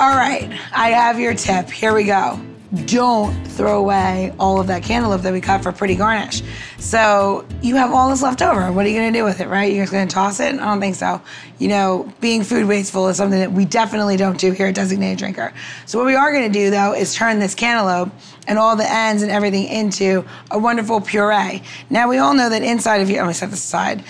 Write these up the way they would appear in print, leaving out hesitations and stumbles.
All right, I have your tip. Here we go. Don't throw away all of that cantaloupe that we cut for pretty garnish. So you have all this left over. What are you gonna do with it, right? You're just gonna toss it? I don't think so. You know, being food wasteful is something that we definitely don't do here at Designated Drinker. So what we are gonna do though is turn this cantaloupe and all the ends and everything into a wonderful puree. Now we all know that inside of here, let me set this aside.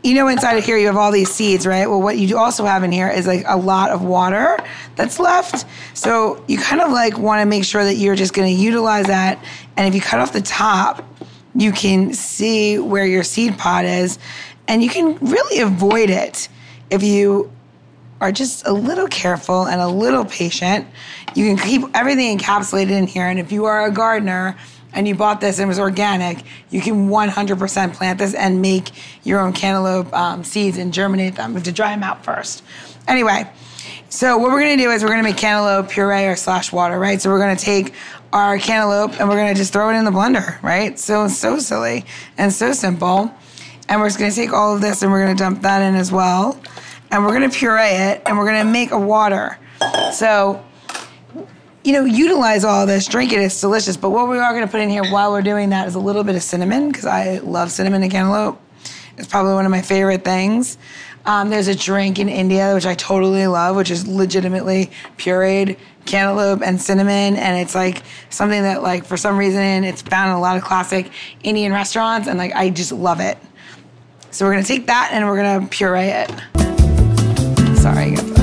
You know, inside of here you have all these seeds, right? Well, what you also have in here is like a lot of water that's left. So you kind of like want to make sure that you're just going to utilize that. And if you cut off the top, you can see where your seed pod is, and you can really avoid it if you are just a little careful and a little patient. You can keep everything encapsulated in here. And if you are a gardener and you bought this and it was organic, you can 100% plant this and make your own cantaloupe seeds and germinate them. We have to dry them out first. Anyway, so what we're gonna do is we're gonna make cantaloupe puree or slash water, right? So we're gonna take our cantaloupe and we're gonna just throw it in the blender, right? So silly and so simple. And we're just gonna take all of this and we're gonna dump that in as well. And we're gonna puree it and we're gonna make a water. So, you know, utilize all this, drink it, it's delicious. But what we are gonna put in here while we're doing that is a little bit of cinnamon, because I love cinnamon and cantaloupe. It's probably one of my favorite things. There's a drink in India, which I totally love, which is legitimately pureed cantaloupe and cinnamon. And it's like something that, like, for some reason, it's found in a lot of classic Indian restaurants, and like, I just love it. So we're gonna take that and we're gonna puree it. Sorry, I got that.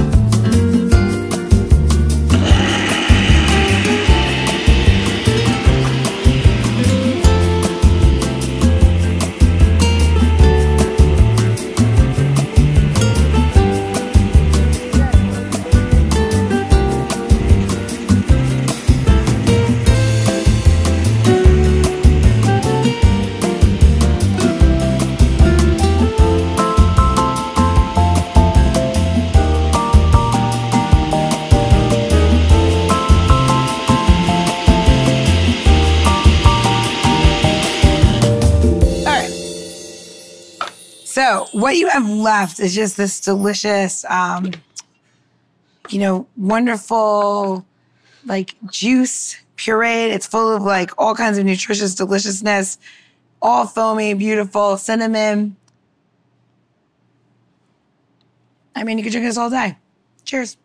So what you have left is just this delicious, you know, wonderful, like, juice pureed. It's full of like all kinds of nutritious deliciousness, all foamy, beautiful, cinnamon. I mean, you could drink this all day. Cheers.